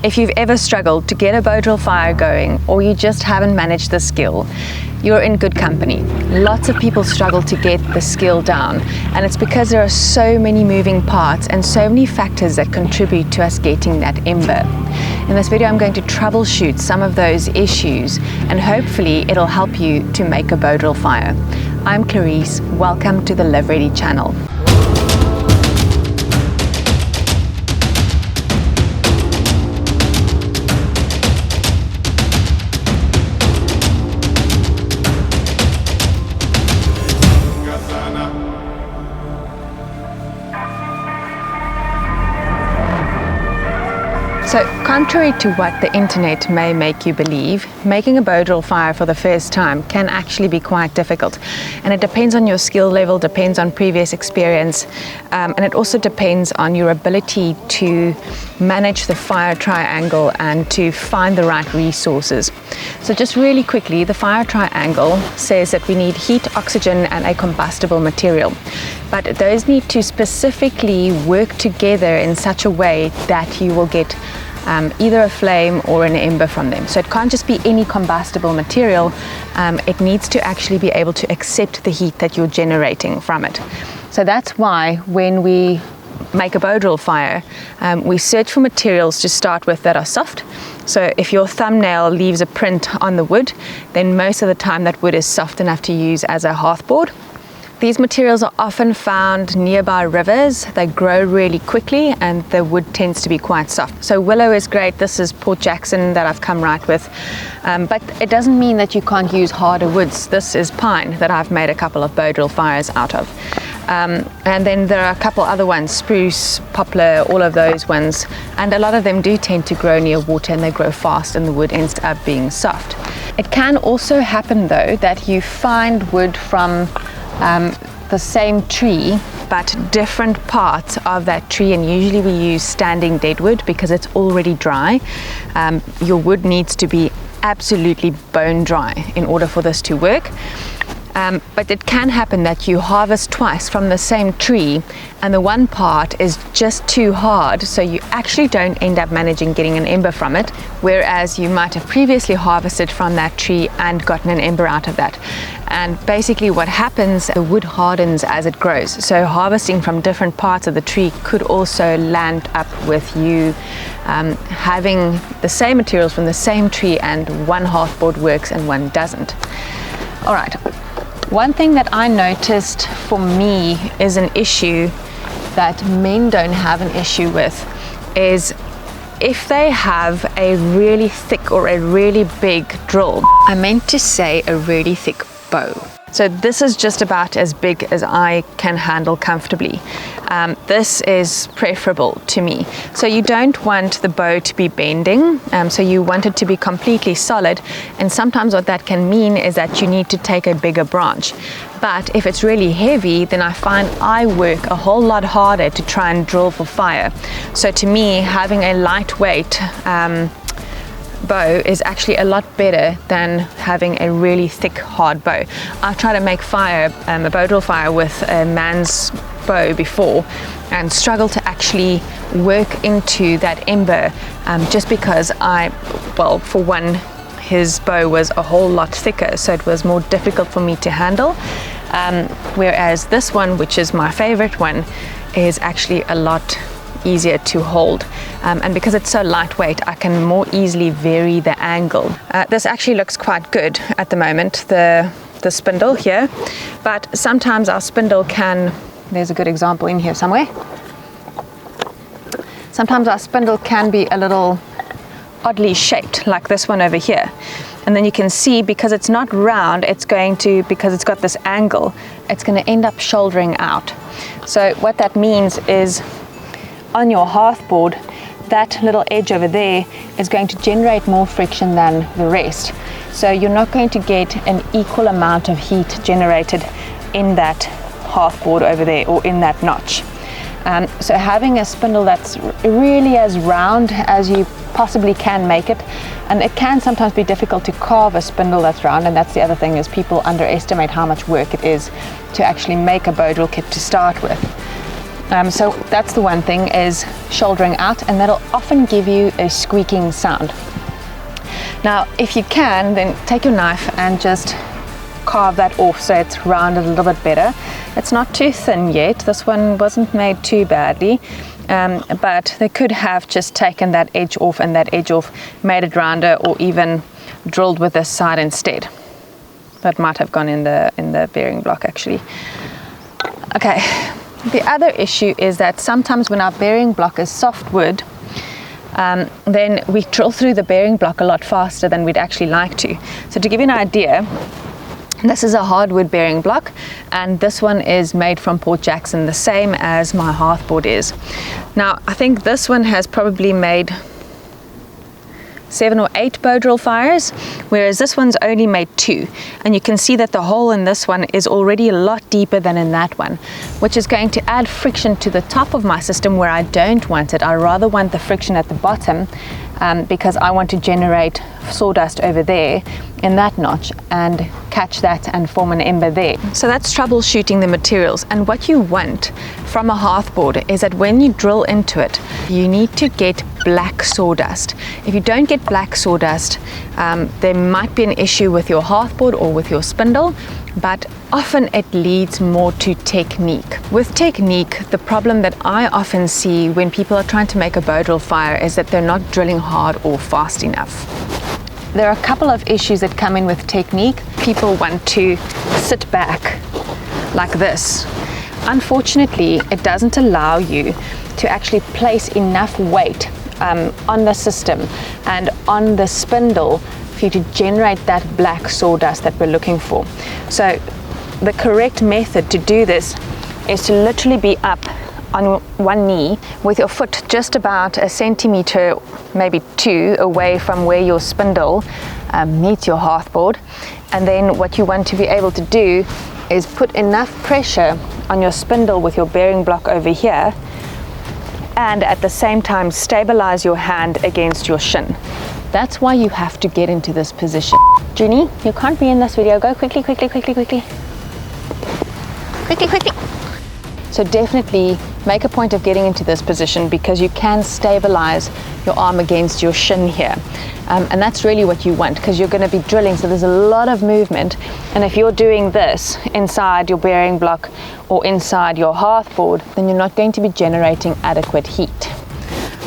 If you've ever struggled to get a bow drill fire going, or you just haven't managed the skill, you're in good company. Lots of people struggle to get the skill down, and it's because there are so many moving parts and so many factors that contribute to us getting that ember. In this video, I'm going to troubleshoot some of those issues, and hopefully it'll help you to make a bow drill fire. I'm Clarice, welcome to the Live Ready channel. So, contrary to what the internet may make you believe, making a bow drill fire for the first time can actually be quite difficult. And it depends on your skill level, depends on previous experience, and it also depends on your ability to manage the fire triangle and to find the right resources. So just really quickly, the fire triangle says that we need heat, oxygen, and a combustible material. But those need to specifically work together in such a way that you will get either a flame or an ember from them. So it can't just be any combustible material, it needs to actually be able to accept the heat that you're generating from it. So that's why when we make a bow drill fire, we search for materials to start with that are soft. So if your thumbnail leaves a print on the wood, then most of the time that wood is soft enough to use as a hearthboard. These materials are often found nearby rivers. They grow really quickly and the wood tends to be quite soft. So willow is great. This is Port Jackson that I've come right with. But it doesn't mean that you can't use harder woods. This is pine that I've made a couple of bow drill fires out of. And then there are a couple other ones, spruce, poplar, all of those ones. And a lot of them do tend to grow near water and they grow fast and the wood ends up being soft. It can also happen though that you find wood from the same tree but different parts of that tree, and usually we use standing deadwood because it's already dry. Your wood needs to be absolutely bone dry in order for this to work. But it can happen that you harvest twice from the same tree and the one part is just too hard, so you actually don't end up managing getting an ember from it, whereas you might have previously harvested from that tree and gotten an ember out of that. And basically what happens, the wood hardens as it grows. So harvesting from different parts of the tree could also land up with you having the same materials from the same tree and one hearthboard works and one doesn't. All right. One thing that I noticed for me is an issue that men don't have an issue with is if they have a really thick or a really big drill. I meant to say a really thick bow. So this is just about as big as I can handle comfortably. This is preferable to me. So you don't want the bow to be bending, so you want it to be completely solid, and sometimes what that can mean is that you need to take a bigger branch. But if it's really heavy, then I find I work a whole lot harder to try and drill for fire. So to me, having a lightweight bow is actually a lot better than having a really thick hard bow. I've tried to make a bow drill fire with a man's bow before and struggled to actually work into that ember just because for one, his bow was a whole lot thicker, so it was more difficult for me to handle, whereas this one, which is my favorite one, is actually a lot easier to hold, and because it's so lightweight I can more easily vary the angle. This actually looks quite good at the moment, the spindle here, but sometimes our spindle there's a good example in here somewhere. Sometimes our spindle can be a little oddly shaped, like this one over here. And then you can see, because it's not round, because it's got this angle, it's going to end up shouldering out. So what that means is on your hearthboard, that little edge over there is going to generate more friction than the rest. So you're not going to get an equal amount of heat generated in that hearthboard over there or in that notch. So having a spindle that's really as round as you possibly can make it, and it can sometimes be difficult to carve a spindle that's round, and that's the other thing, is people underestimate how much work it is to actually make a bow drill kit to start with. So that's the one thing, is shouldering out, and that'll often give you a squeaking sound. Now, if you can, then take your knife and just carve that off so it's rounded a little bit better. It's not too thin yet. This one wasn't made too badly, but they could have just taken that edge off and that edge off, made it rounder, or even drilled with this side instead. That might have gone in the bearing block actually. Okay, the other issue is that sometimes when our bearing block is soft wood, then we drill through the bearing block a lot faster than we'd actually like to. So to give you an idea, this is a hardwood bearing block, and this one is made from Port Jackson, the same as my hearthboard is. Now, I think this one has probably made 7 or 8 bow drill fires, whereas this one's only made 2. And you can see that the hole in this one is already a lot deeper than in that one, which is going to add friction to the top of my system where I don't want it. I rather want the friction at the bottom, because I want to generate sawdust over there in that notch and catch that and form an ember there. So that's troubleshooting the materials. And what you want from a hearthboard is that when you drill into it, you need to get black sawdust. If you don't get black sawdust, there might be an issue with your hearthboard or with your spindle, but often it leads more to technique. With technique, the problem that I often see when people are trying to make a bow drill fire is that they're not drilling hard or fast enough. There are a couple of issues that come in with technique. People want to sit back like this. Unfortunately, it doesn't allow you to actually place enough weight on the system and on the spindle for you to generate that black sawdust that we're looking for. So the correct method to do this is to literally be up on one knee with your foot just about a centimeter, maybe 2 away from where your spindle meets your hearthboard. And then what you want to be able to do is put enough pressure on your spindle with your bearing block over here, and at the same time stabilize your hand against your shin. That's why you have to get into this position. Junie, you can't be in this video. Go quickly, quickly, quickly, quickly. Quickly, quickly. So definitely make a point of getting into this position, because you can stabilize your arm against your shin here. And that's really what you want, because you're going to be drilling, so there's a lot of movement. And if you're doing this inside your bearing block or inside your hearthboard, then you're not going to be generating adequate heat.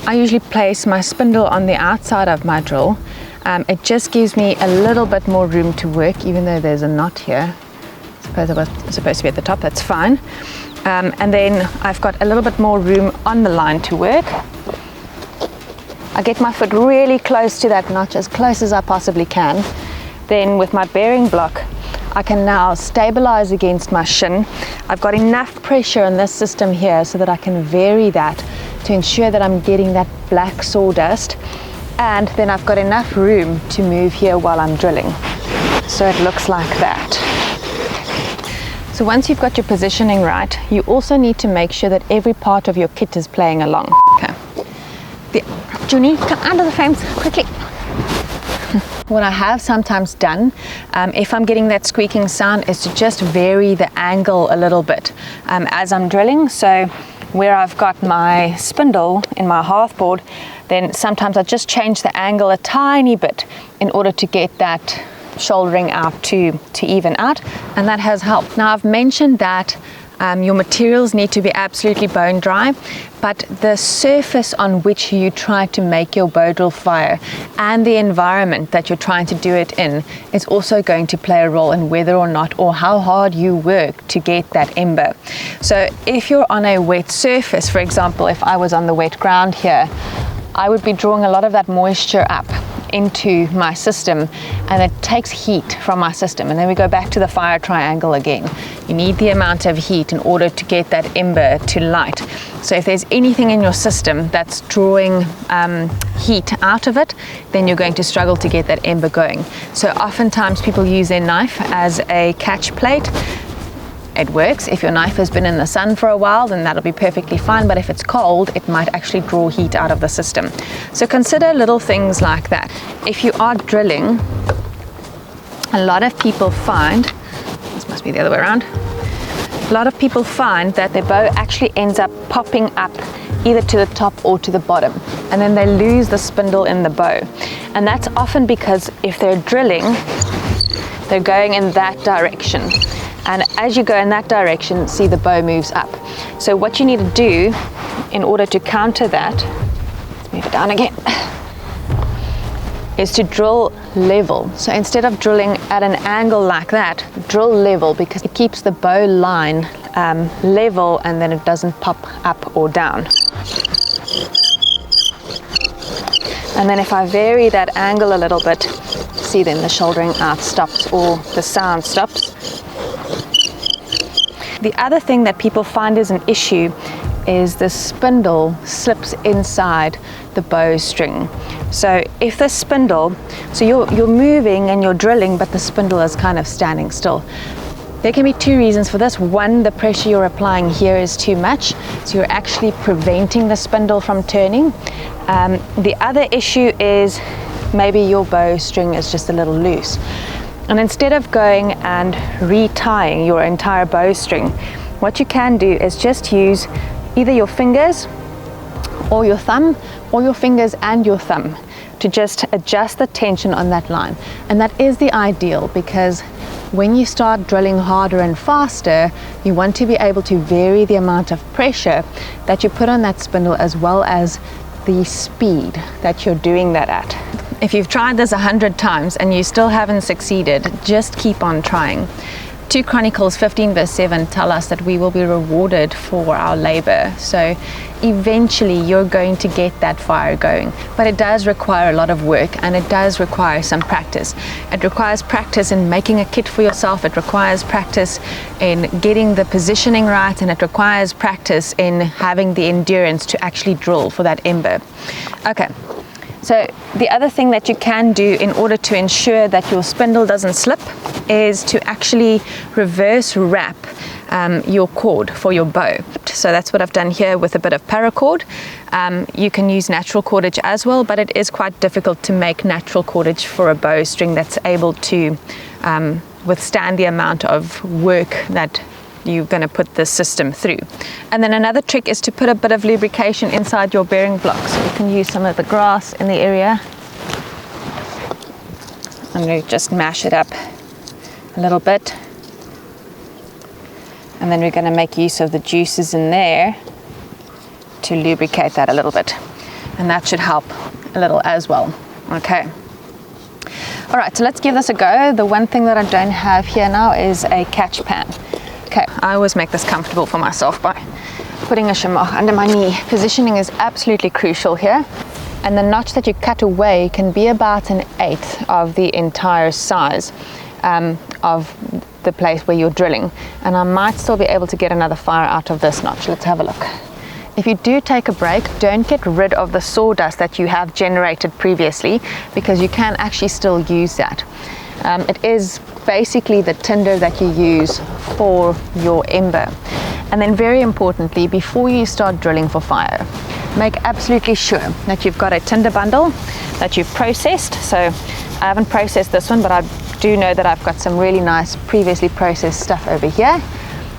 I usually place my spindle on the outside of my drill. It just gives me a little bit more room to work, even though there's a knot here. I suppose I was supposed to be at the top, that's fine. And then I've got a little bit more room on the line to work. I get my foot really close to that notch, as close as I possibly can. Then with my bearing block, I can now stabilize against my shin. I've got enough pressure on this system here so that I can vary that to ensure that I'm getting that black sawdust. And then I've got enough room to move here while I'm drilling. So it looks like that. So once you've got your positioning right, you also need to make sure that every part of your kit is playing along. Okay. Junie, come under the frames quickly. What I have sometimes done, if I'm getting that squeaking sound, is to just vary the angle a little bit as I'm drilling. So where I've got my spindle in my hearthboard, then sometimes I just change the angle a tiny bit in order to get that shouldering out to even out, and that has helped. Now, I've mentioned that your materials need to be absolutely bone dry, but the surface on which you try to make your bow drill fire and the environment that you're trying to do it in is also going to play a role in whether or not, or how hard you work to get that ember. So if you're on a wet surface, for example, if I was on the wet ground here, I would be drawing a lot of that moisture up into my system, and it takes heat from my system. And then we go back to the fire triangle again. You need the amount of heat in order to get that ember to light. So if there's anything in your system that's drawing heat out of it, then you're going to struggle to get that ember going. So oftentimes people use their knife as a catch plate. It works. If your knife has been in the sun for a while, then that'll be perfectly fine, but if it's cold, it might actually draw heat out of the system. So consider little things like that. If you are drilling, a lot of people find, this must be the other way around, A lot of people find that their bow actually ends up popping up either to the top or to the bottom, and then they lose the spindle in the bow. And that's often because if they're drilling, they're going in that direction. And as you go in that direction, see, the bow moves up. So what you need to do in order to counter that, let's move it down again, is to drill level. So instead of drilling at an angle like that, drill level, because it keeps the bow line level, and then it doesn't pop up or down. And then if I vary that angle a little bit, see, then the shouldering out stops, or the sound stops. The other thing that people find is an issue is the spindle slips inside the bow string. So if the spindle, so you're moving and you're drilling, but the spindle is kind of standing still. There can be two reasons for this. One, the pressure you're applying here is too much, so you're actually preventing the spindle from turning. The other issue is maybe your bow string is just a little loose. And instead of going and retying your entire bow string, what you can do is just use either your fingers or your thumb, or your fingers and your thumb, to just adjust the tension on that line. And that is the ideal, because when you start drilling harder and faster, you want to be able to vary the amount of pressure that you put on that spindle, as well as the speed that you're doing that at. If you've tried this 100 times and you still haven't succeeded, just keep on trying. 2 Chronicles 15 verse 7 tell us that we will be rewarded for our labor. So eventually you're going to get that fire going, but it does require a lot of work, and it does require some practice. It requires practice in making a kit for yourself. It requires practice in getting the positioning right, and it requires practice in having the endurance to actually drill for that ember. Okay. So the other thing that you can do in order to ensure that your spindle doesn't slip is to actually reverse wrap your cord for your bow. So that's what I've done here with a bit of paracord. You can use natural cordage as well, but it is quite difficult to make natural cordage for a bow string that's able to withstand the amount of work that you're going to put this system through. And then another trick is to put a bit of lubrication inside your bearing block. So you can use some of the grass in the area. I'm going to just mash it up a little bit. And then we're going to make use of the juices in there to lubricate that a little bit. And that should help a little as well. Okay. All right, so let's give this a go. The one thing that I don't have here now is a catch pan. Okay, I always make this comfortable for myself by putting a chamois under my knee. Positioning is absolutely crucial here. And the notch that you cut away can be about 1/8 of the entire size of the place where you're drilling. And I might still be able to get another fire out of this notch. Let's have a look. If you do take a break, don't get rid of the sawdust that you have generated previously, because you can actually still use that. It is basically the tinder that you use for your ember. And then very importantly, before you start drilling for fire, make absolutely sure that you've got a tinder bundle that you've processed. So I haven't processed this one, but I do know that I've got some really nice previously processed stuff over here.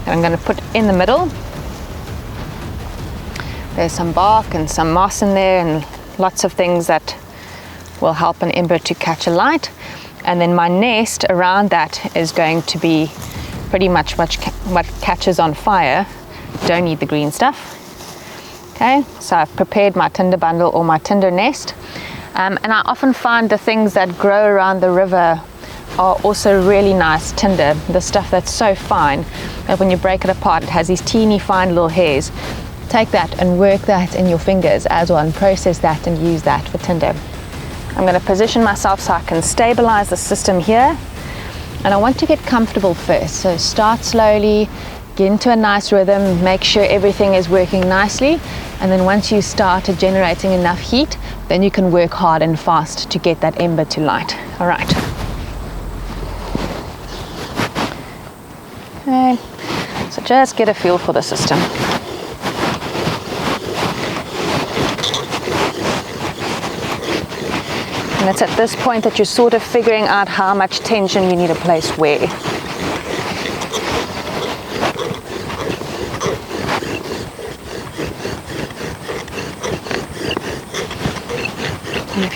And I'm going to put in the middle. There's some bark and some moss in there, and lots of things that will help an ember to catch a light. And then my nest around that is going to be pretty much what catches on fire. Don't need the green stuff. Okay, so I've prepared my tinder bundle or my tinder nest. And I often find the things that grow around the river are also really nice tinder. The stuff that's so fine that when you break it apart, it has these teeny fine little hairs. Take that and work that in your fingers as well, and process that and use that for tinder. I'm going to position myself so I can stabilize the system here, and I want to get comfortable first. So start slowly, get into a nice rhythm, make sure everything is working nicely, and then once you start generating enough heat, then you can work hard and fast to get that ember to light. All right. Okay, so just get a feel for the system. And it's at this point that you're sort of figuring out how much tension you need to place where.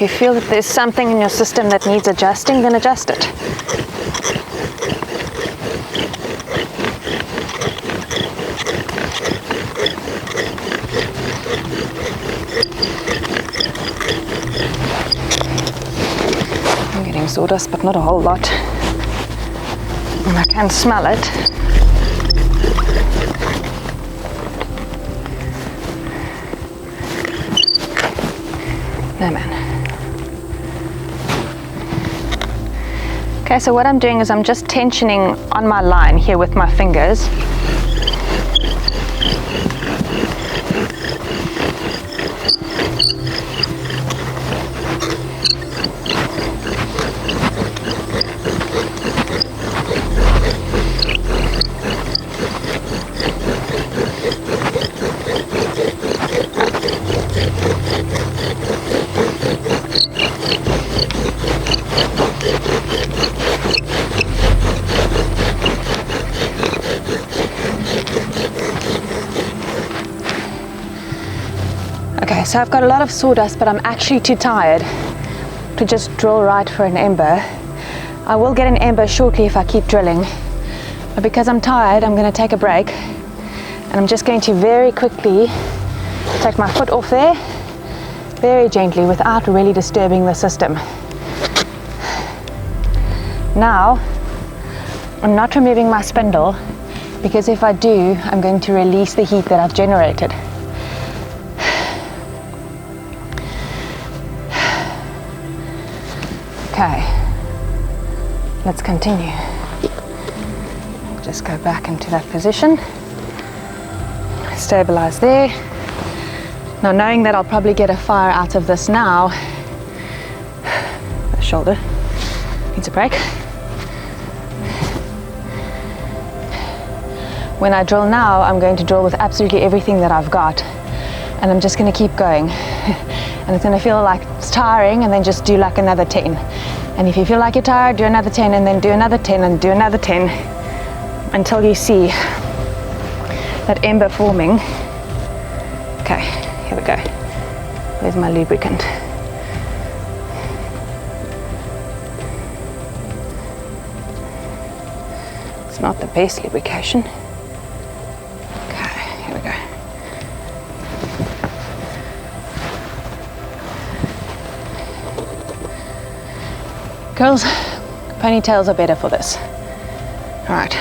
If you feel that there's something in your system that needs adjusting, then adjust it. I'm getting sawdust, but not a whole lot. And I can smell it. No, man. Okay, so what I'm doing is I'm just tensioning on my line here with my fingers. Okay, so I've got a lot of sawdust, but I'm actually too tired to just drill right for an ember. I will get an ember shortly if I keep drilling, but because I'm tired, I'm going to take a break, and I'm just going to very quickly take my foot off there, very gently, without really disturbing the system. Now, I'm not removing my spindle, because if I do, I'm going to release the heat that I've generated. Okay, let's continue. Just go back into that position, stabilize there. Now, knowing that I'll probably get a fire out of this now, the shoulder needs a break. When I drill now, I'm going to drill with absolutely everything that I've got, and I'm just going to keep going. And it's going to feel like it's tiring, and then just do like another 10. And if you feel like you're tired, do another 10, and then do another 10, and do another 10, until you see that ember forming. Okay, here we go. There's my lubricant. It's not the best lubrication. Okay, here we go. Girls, ponytails are better for this. All right,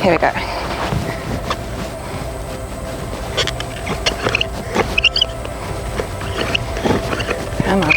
here we go. Come on.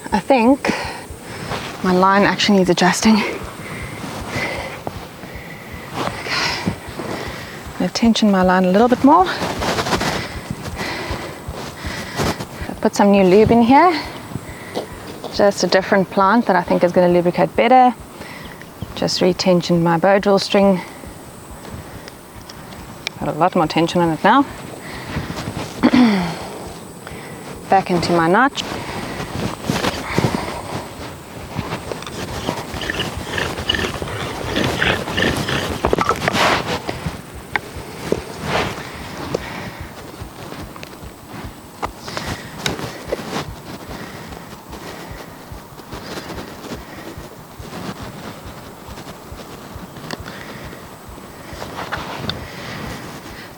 I think my line actually needs adjusting. Okay. I'm going to tension my line a little bit more. I've put some new lube in here. Just a different plant that I think is going to lubricate better. Just re-tensioned my bowdrill string. Got a lot more tension on it now. Back into my notch.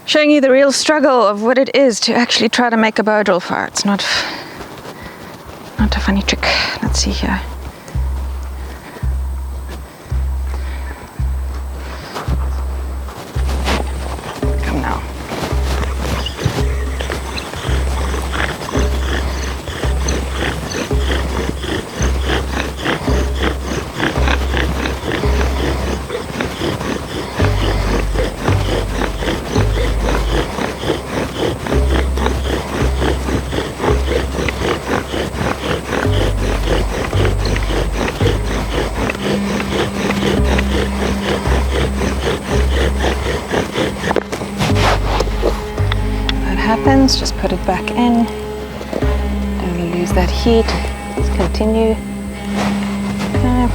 Showing you the real struggle of what it is to actually try to make a bowdrill fire. It's not a funny trick. Let's see here. Come now. happens, just put it back in. Don't lose that heat. Let's continue. Okay.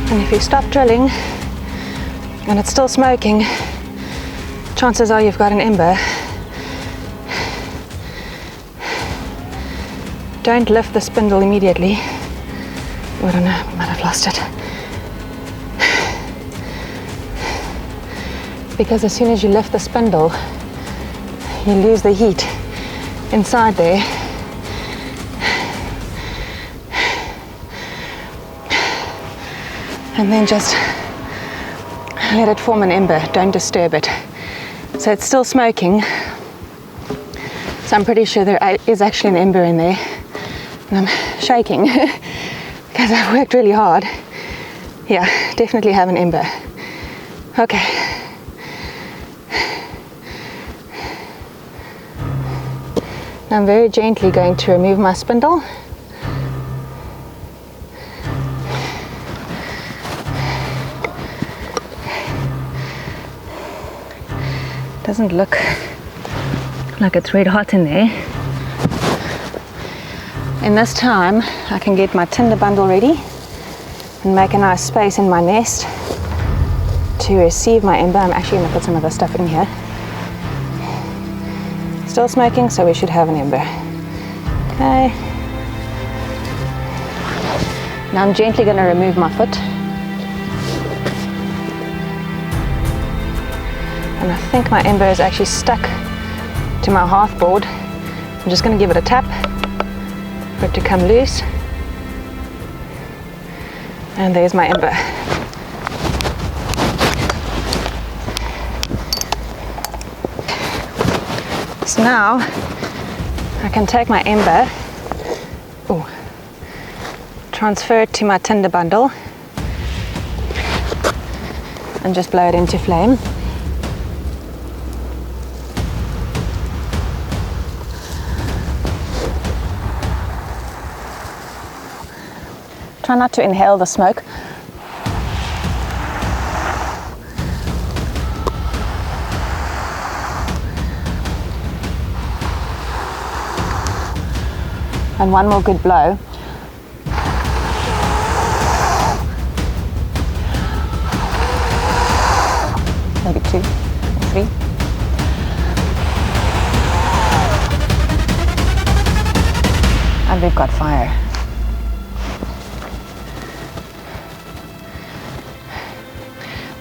And if you stop drilling and it's still smoking, chances are you've got an ember. Don't lift the spindle immediately. Oh, I don't know, I might have lost it. Because as soon as you lift the spindle, you lose the heat inside there. And then just let it form an ember, don't disturb it. So it's still smoking, so I'm pretty sure there is actually an ember in there. And I'm shaking because I've worked really hard. Yeah, definitely have an ember. Okay. Now I'm very gently going to remove my spindle. Doesn't look like it's red hot in there. In this time, I can get my tinder bundle ready and make a nice space in my nest to receive my ember. I'm actually going to put some of the stuff in here. Still smoking, so we should have an ember. Okay. Now I'm gently going to remove my foot. And I think my ember is actually stuck to my hearth board. I'm just going to give it a tap for it to come loose. And there's my ember. So now I can take my ember, transfer it to my tinder bundle and just blow it into flame. Try not to inhale the smoke. And one more good blow. Maybe 2 or 3. And we've got fire.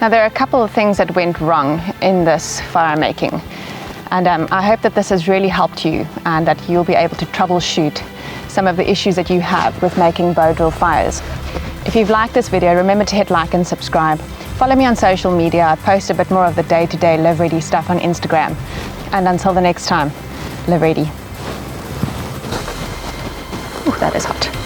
Now there are a couple of things that went wrong in this fire making, and I hope that this has really helped you and that you'll be able to troubleshoot some of the issues that you have with making bow drill fires. If you've liked this video, remember to hit like and subscribe. Follow me on social media. I post a bit more of the day-to-day live ready stuff on Instagram. And until the next time, live ready. Ooh, that is hot.